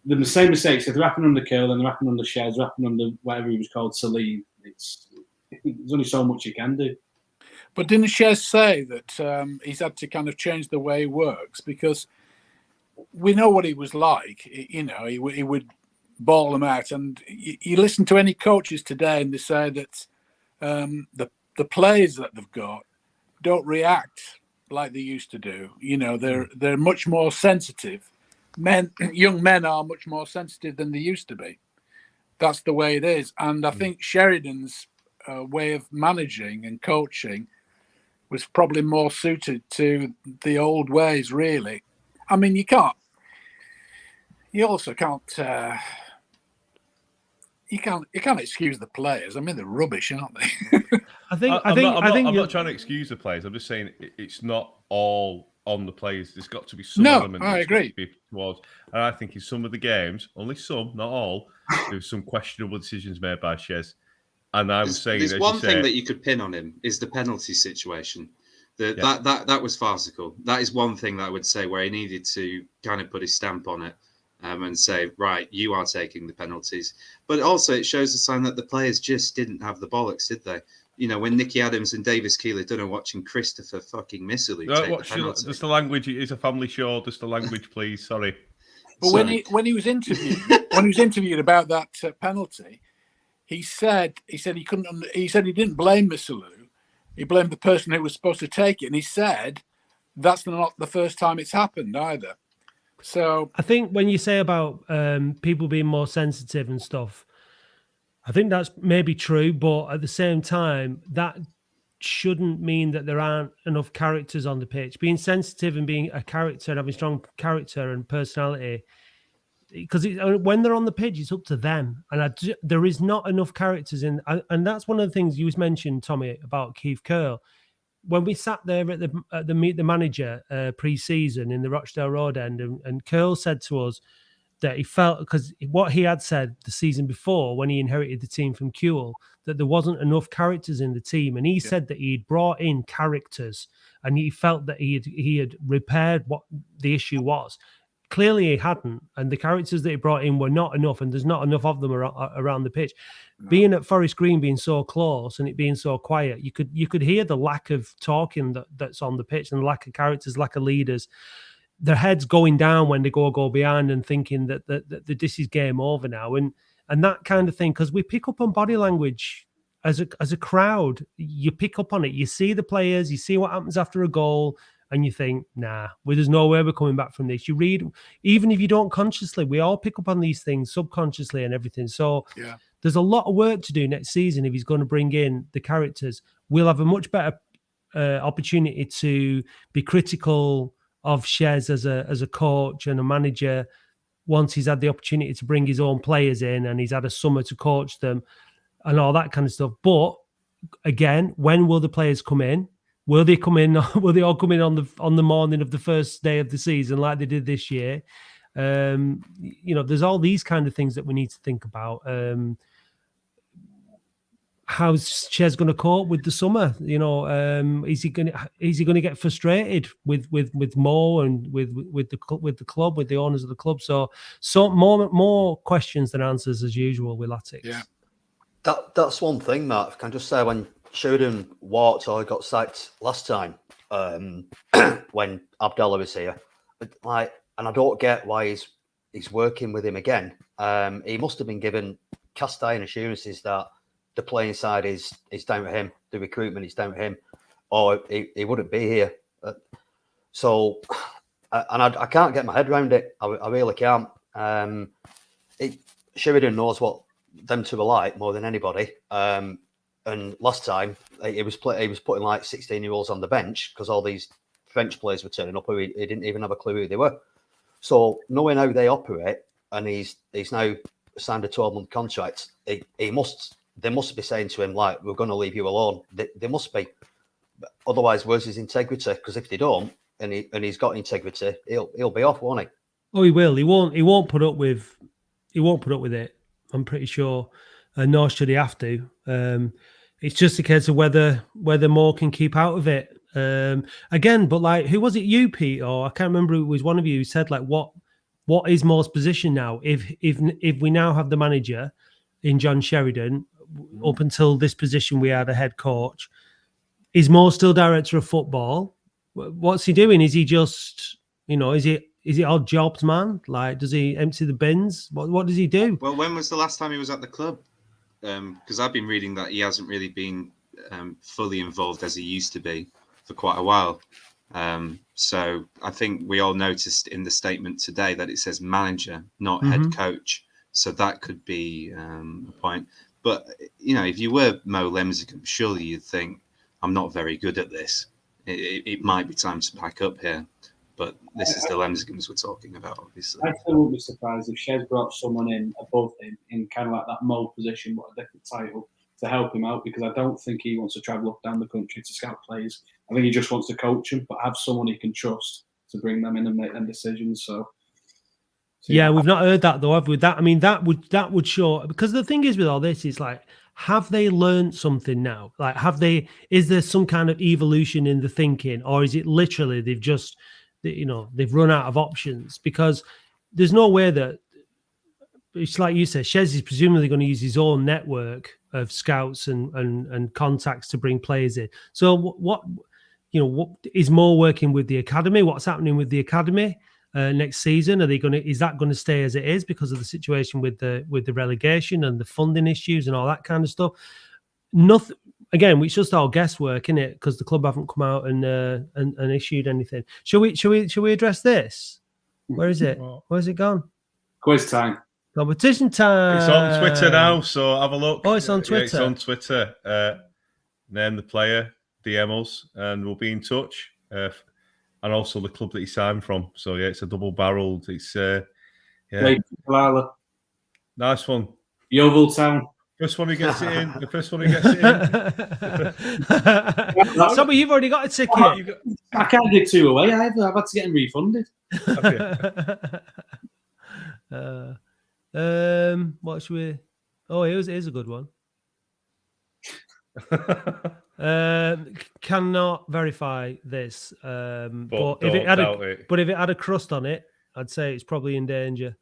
the same mistakes. If they're happening under Kerr, then they're happening under Shez, they're happening under whatever he was called, Salim. There's only so much you can do. But didn't Shez say that he's had to kind of change the way he works because? We know what he was like. He would ball them out. And you listen to any coaches today and they say that the players that they've got don't react like they used to do. They're much more sensitive. Young men are much more sensitive than they used to be. That's the way it is. And I think Sheridan's way of managing and coaching was probably more suited to the old ways, really. I mean, you also can't excuse the players. I mean, they're rubbish, aren't they? I'm not trying to excuse the players. I'm just saying it's not all on the players. There's got to be some element. I agree. Towards, and I think in some of the games, only some, not all, there's some questionable decisions made by Shez. And I was saying, there's one thing that you could pin on him is the penalty situation. That was farcical. That is one thing that I would say where he needed to kind of put his stamp on it and say, right, you are taking the penalties. But also it shows a sign that the players just didn't have the bollocks, did they? When Nicky Adams and Davis Keeler done watching Christopher fucking Missilou take the penalty. Just the language. It's a family show. Just the language, please. Sorry. But when he was interviewed about that penalty, he said he couldn't. He said he didn't blame Missilou. He blamed the person who was supposed to take it, and he said that's not the first time it's happened either. So I think when you say about people being more sensitive and stuff, I think that's maybe true, but at the same time, that shouldn't mean that there aren't enough characters on the pitch. Being sensitive and being a character and having strong character and personality, because when they're on the pitch, it's up to them. And there is not enough characters in, and that's one of the things you mentioned, Tommy, about Keith Curl. When we sat there at the Meet the Manager pre-season in the Rochdale Road end, and Curl said to us that he felt, because what he had said the season before when he inherited the team from Kewell, that there wasn't enough characters in the team, and he said that he'd brought in characters, and he felt that he had repaired what the issue was. Clearly he hadn't, and the characters that he brought in were not enough, and there's not enough of them around the pitch. No. Being at Forest Green, being so close and it being so quiet, you could hear the lack of talking that's on the pitch, and the lack of characters, lack of leaders. Their heads going down when they go behind and thinking that this is game over now, and that kind of thing. Because we pick up on body language as a crowd. You pick up on it. You see the players. You see what happens after a goal. And you think, nah, there's no way we're coming back from this. You read, even if you don't consciously, we all pick up on these things subconsciously and everything. So there's a lot of work to do next season if he's going to bring in the characters. We'll have a much better opportunity to be critical of Shez as a coach and a manager once he's had the opportunity to bring his own players in and he's had a summer to coach them and all that kind of stuff. But again, when will the players come in? Will they come in? Will they all come in on the morning of the first day of the season like they did this year? There's all these kind of things that we need to think about. How's Shez going to cope with the summer? Is he going to get frustrated with Mo and with the club, with the owners of the club? So more questions than answers as usual with Latics. Yeah, that's one thing, Matt. If I can just say, when Sheridan walked or got sacked last time, when Abdallah was here, and I don't get why he's working with him again. He must have been given cast iron assurances that the playing side is down to him, the recruitment is down to him, or he wouldn't be here. So I can't get my head around it. I really can't. Sheridan knows what them two are like more than anybody. And last time he was putting like 16-year-olds on the bench because all these French players were turning up who he didn't even have a clue who they were. So knowing how they operate, and he's now signed a 12-month contract, they must be saying to him, like, we're going to leave you alone. They must be. Otherwise, where's his integrity? Because if they don't, and he's got integrity, he'll be off, won't he? Oh, he will. He won't put up with it. I'm pretty sure, nor should he have to. It's just a case of whether Mo can keep out of it. Again, but like, who was it? You, Pete, or I can't remember. It was one of you who said, like, what is Mo's position now? If we now have the manager in John Sheridan, up until this position we had a head coach, is Mo still director of football? What's he doing? Is he just, is it odd jobs, man? Like, does he empty the bins? What does he do? Well, when was the last time he was at the club? Because I've been reading that he hasn't really been fully involved as he used to be for quite a while. So I think we all noticed in the statement today that it says manager, not head coach. So that could be a point. But, if you were Mo Lemsicum, surely you'd think, I'm not very good at this. It might be time to pack up here. But this is the Lemsicums we're talking about, obviously. I still wouldn't be surprised if Shez brought someone in above him in kind of like that Mo position, but a different title, to help him out, because I don't think he wants to travel up down the country to scout players. I think he just wants to coach them, but have someone he can trust to bring them in and make them decisions. So yeah, we've not heard that though, have we? That would show, because the thing is with all this is like, have they learned something now? Like, is there some kind of evolution in the thinking, or is it literally they've just, they've run out of options? Because there's no way that, it's like you said, Shez is presumably going to use his own network of scouts and contacts to bring players in. So what is Mo working with the academy? What's happening with the academy next season? Is that going to stay as it is because of the situation with the relegation and the funding issues and all that kind of stuff? Nothing. Again, it's just all guesswork, isn't it? Because the club haven't come out and issued anything. Shall we address this? Where is it? Where's it gone? Quiz time. Competition time. It's on Twitter now, so have a look. Oh, it's on Twitter. Yeah, it's on Twitter. Name the player, DM us, and we'll be in touch. And also the club that he signed from. So yeah, it's a double-barreled. It's Lala. Nice one. Yeovil Town. First one who gets it in. The first one who gets it in. Somebody, you've already got a ticket. I can't give two away. I've had to get them refunded. What should we? Oh, here's a good one. Cannot verify this, but if it had a crust on it, I'd say it's probably in danger.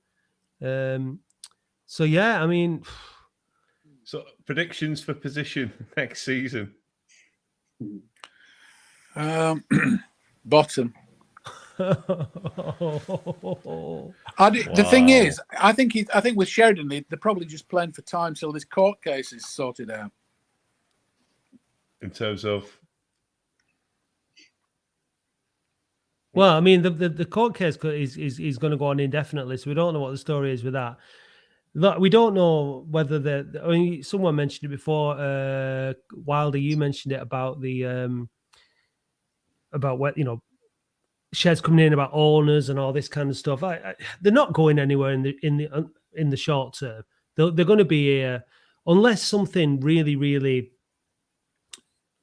So yeah, I mean, so predictions for position next season. Bottom. The thing is, I think with Sheridan, they're probably just playing for time till this court case is sorted out. In terms of, well, I mean, the court case is going to go on indefinitely, so we don't know what the story is with that. Look, we don't know whether someone mentioned it before. Wilder, you mentioned it about the about what Shez coming in about owners and all this kind of stuff. They're not going anywhere in the short term. They're going to be here unless something really, really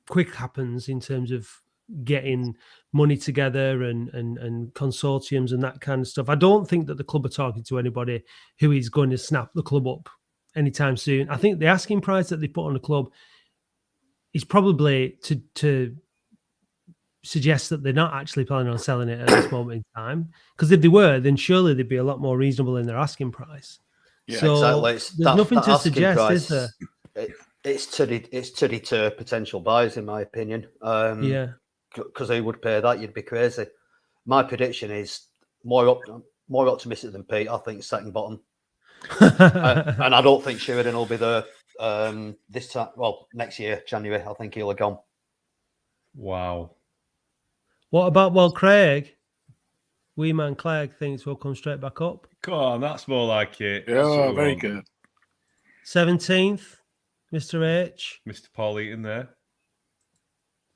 quick happens in terms of getting money together and consortiums and that kind of stuff. I don't think that the club are talking to anybody who is going to snap the club up anytime soon. I think the asking price that they put on the club is probably to suggest that they're not actually planning on selling it at this moment in time. Because if they were, then surely they'd be a lot more reasonable in their asking price. Yeah, so exactly. There's nothing to suggest, is there? It's to deter potential buyers, in my opinion. Yeah. Because who would pay that? You'd be crazy. My prediction is more optimistic than Pete. I think second bottom, and I don't think Sheridan will be there this time. Well, next year, January. I think he'll have gone. Wow. What about Craig? Wee man Craig thinks we'll come straight back up. Come on, that's more like it. Yeah, very good. 17th, Mr. H. Mr. Paul Eaton there.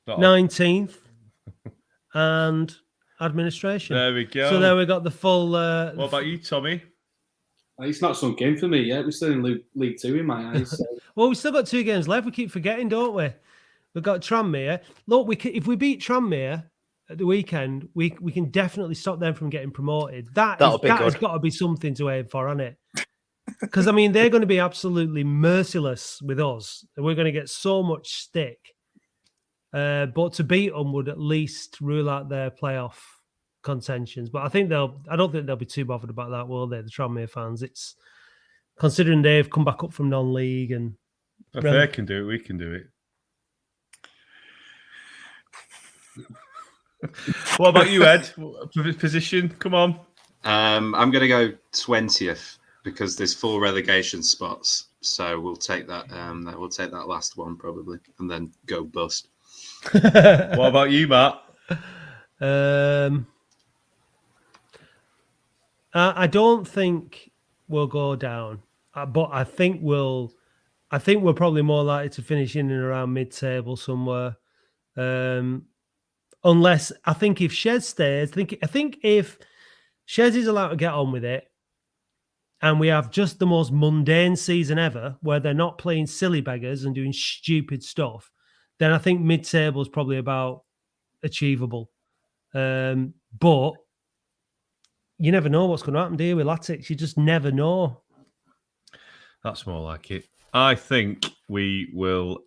19th. And administration. There we go. So there we got the full. What about you, Tommy? It's not sunk in for me yet. We're still in League Two in my eyes. So. Well, we've still got 2 games left. We keep forgetting, don't we? We've got Tranmere. Look, if we beat Tranmere at the weekend, we can definitely stop them from getting promoted. That has got to be something to aim for, hasn't it? Because I mean, they're going to be absolutely merciless with us. We're going to get so much stick. But to beat them would at least rule out their playoff contentions. But I don't think they'll be too bothered about that, will they? The Tranmere fans. It's considering they've come back up from non-league and if they can do it, we can do it. What about you, Ed? Position? Come on. I'm going to go 20th because there's 4 relegation spots, so we'll take that. We'll take that last one probably, and then go bust. What about you, Matt? I don't think we'll go down, but I think we're probably more likely to finish in and around mid-table somewhere. Unless I think if Shez stays, I think if Shez is allowed to get on with it, and we have just the most mundane season ever, where they're not playing silly beggars and doing stupid stuff, then I think mid-table is probably about achievable. But you never know what's going to happen, do you, with Latics? You just never know. That's more like it. I think we will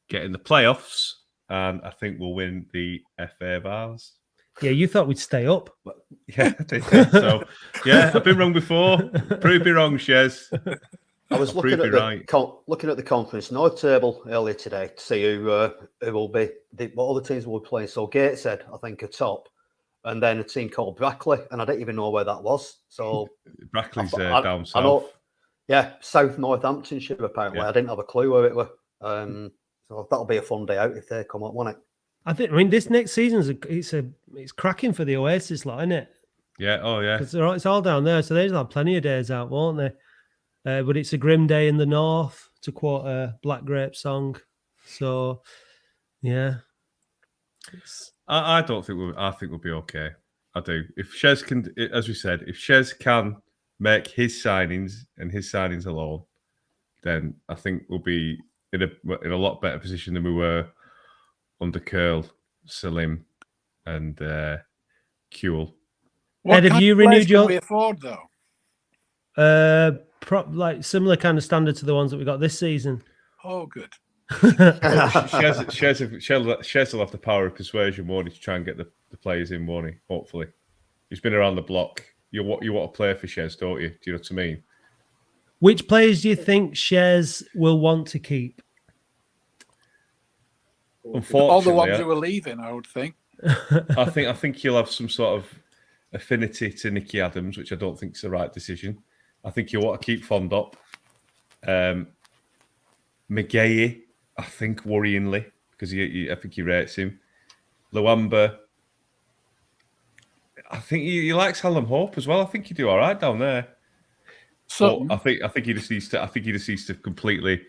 get in the playoffs, and I think we'll win the FA Vars. Yeah, you thought we'd stay up. Yeah, I did think so. Yeah, I've been wrong before. Prove me wrong, Shez. I was looking at the Conference North table earlier today to see who will be what other teams will be playing. So Gateshead, I think, are top, and then a team called Brackley, and I didn't even know where that was. So Brackley's down south. I know, yeah, South Northamptonshire apparently. Yeah. I didn't have a clue where it were. So that'll be a fun day out if they come up, won't it? I mean, this next season it's cracking for the Oasis lot, isn't it? Yeah. Oh yeah. It's all down there, so they'll have plenty of days out, won't they? But it's a grim day in the north, to quote a Black Grape song. So, yeah. I don't think I think we'll be okay. I do. If Shez can, as we said, if Shez can make his signings and his signings alone, then I think we'll be in a lot better position than we were under Curl, Salim, and Kuehl. What Ed, have you renewed your? Can we afford though? Like similar kind of standard to the ones that we got this season. Oh, good. Shez will have the power of persuasion, won't he, to try and get the players in, won't he? Hopefully, he's been around the block. You want to play for Shez, don't you? Do you know what I mean? Which players do you think Shez will want to keep? Unfortunately, all the ones who are leaving, I would think. I think he'll have some sort of affinity to Nicky Adams, which I don't think is the right decision. I think he'll want to keep Fondop. McGahey, I think, worryingly, because I think he rates him. Luamba, I think he likes Hallam Hope as well. I think he'd do all right down there. So I think he just needs to. I think he just needs to completely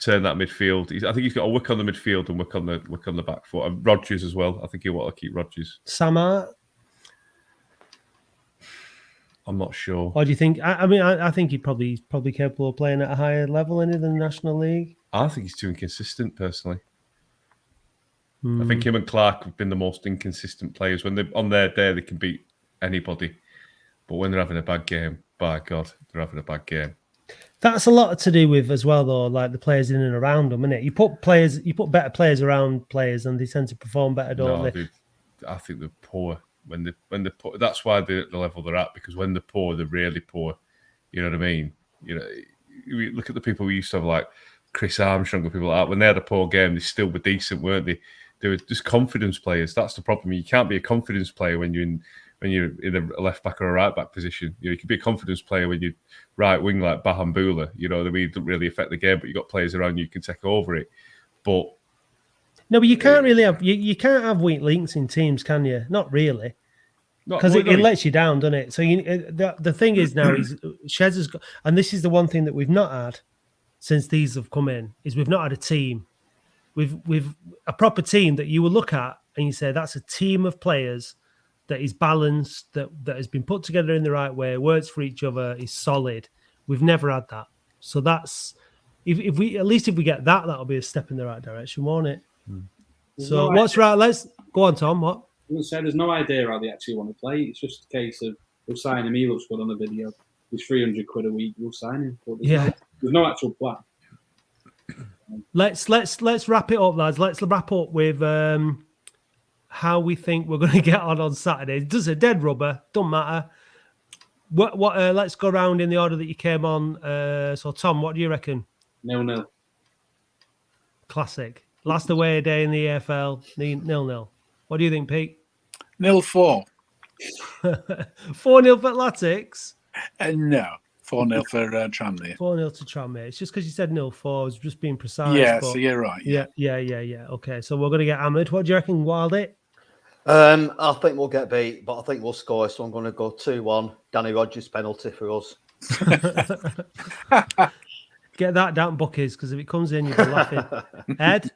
turn that midfield. I think he's got to work on the midfield and work on the back foot. And Rodgers as well. I think he'll want to keep Rodgers. Samart? I'm not sure. Or do you think? I think he's probably capable of playing at a higher level in the National League. I think he's too inconsistent, personally. I think him and Clark have been the most inconsistent players. When they're on their day, they can beat anybody. But when they're having a bad game, by God, they're having a bad game. That's a lot to do with as well, though, like the players in and around them, isn't it? You put better players around players, and they tend to perform better, don't they? I think they're poor when they're poor. That's why they're at the level they're at, because when they're poor, they're really poor. You know what I mean? You know, you look at the people we used to have, like Chris Armstrong and people like that. When they had a poor game, they still were decent, weren't they? They were just confidence players. That's the problem. You can't be a confidence player when you're in a left back or a right back position. You can be a confidence player when you're right wing like Bahambula. You know, it doesn't really affect the game, but you've got players around you can take over it. But no, but you can't really have you can't have weak links in teams, can you? Not really, because it lets you down, doesn't it? So the thing is now is Shez has got, and this is the one thing that we've not had since these have come in, is we've not had a team. We've a proper team that you will look at and you say that's a team of players that is balanced, that has been put together in the right way, works for each other, is solid. We've never had that. So that's if we get that, that'll be a step in the right direction, won't it? So what's right? Let's go on, Tom. What? I was say there's no idea how they actually want to play. It's just a case of we'll sign him. He looks good on the video. He's £300 a week. We'll sign him. But there's no actual plan. Let's wrap it up, lads. Let's wrap up with how we think we're going to get on Saturday. Does a dead rubber? Don't matter. What? Let's go around in the order that you came on. So, Tom, what do you reckon? 0-0. Classic. Last away day in the AFL. 0-0. What do you think, Pete? 0-4. 4-0 for Athletics? No. 4-0 for Tranmere. 4-0 to Tranmere. It's just because you said 0-4. I was just being precise. Yeah, but so you're right. Yeah. Okay, so we're going to get hammered. What do you reckon, Wildy? I think we'll get beat, but I think we'll score. So I'm going to go 2-1. Danny Rodgers penalty for us. Get that down, Buckies, because if it comes in, you'll be laughing. Ed?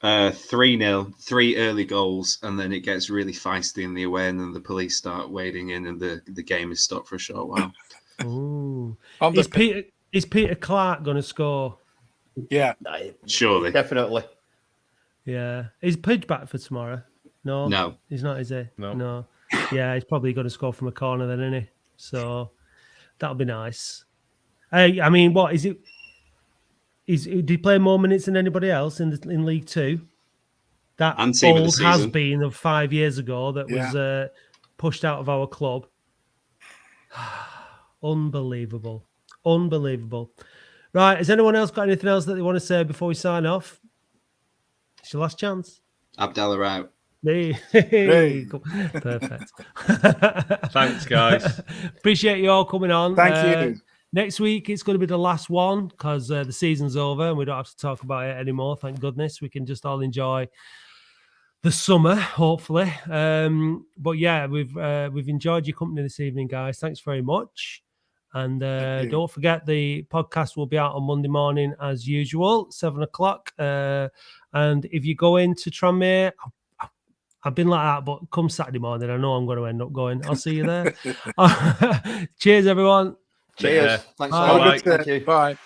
3-0, 3 early goals, and then it gets really feisty in the away, and then the police start wading in, and the game is stopped for a short while. Ooh. Is Peter Clark going to score? Yeah. Surely. Definitely. Yeah. Is Pidge back for tomorrow? No. He's not, is he? No. Yeah, he's probably going to score from a corner then, isn't he? So that'll be nice. I mean, what is it? Did he play more minutes than anybody else in League Two? That old has-been of 5 years ago that was pushed out of our club. Unbelievable. Right, has anyone else got anything else that they want to say before we sign off? It's your last chance. Abdallah out. Hey. Perfect. Thanks, guys. Appreciate you all coming on. Thank you. Next week, it's going to be the last one because the season's over and we don't have to talk about it anymore. Thank goodness. We can just all enjoy the summer, hopefully. But yeah, we've enjoyed your company this evening, guys. Thanks very much. And don't forget, the podcast will be out on Monday morning as usual, 7:00. And if you go into Tranmere, I've been like that, but come Saturday morning, I know I'm going to end up going. I'll see you there. Cheers, everyone. Cheers. Yeah. Thanks Bye. so much. Thank you. Bye.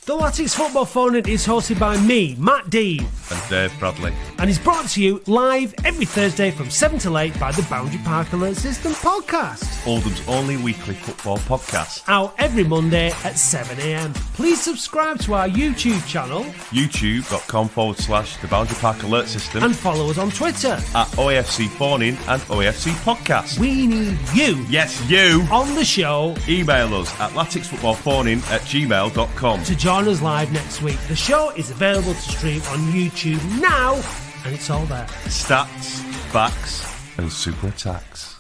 The Latics Football Phone is hosted by me, Matt Dean. And Dave Bradley. And is brought to you live every Thursday from 7 till 8 by the Boundary Park Alert System podcast. Oldham's only weekly football podcast. Out every Monday at 7 a.m. Please subscribe to our YouTube channel. youtube.com/the Boundary Park Alert System. And follow us on Twitter. At OAFC Phoning and OAFC Podcast. We need you. Yes, you. On the show. Email us at laticsfootballphoning@gmail.com. To join us live next week. The show is available to stream on YouTube now, and it's all there. Stats, facts, and super attacks.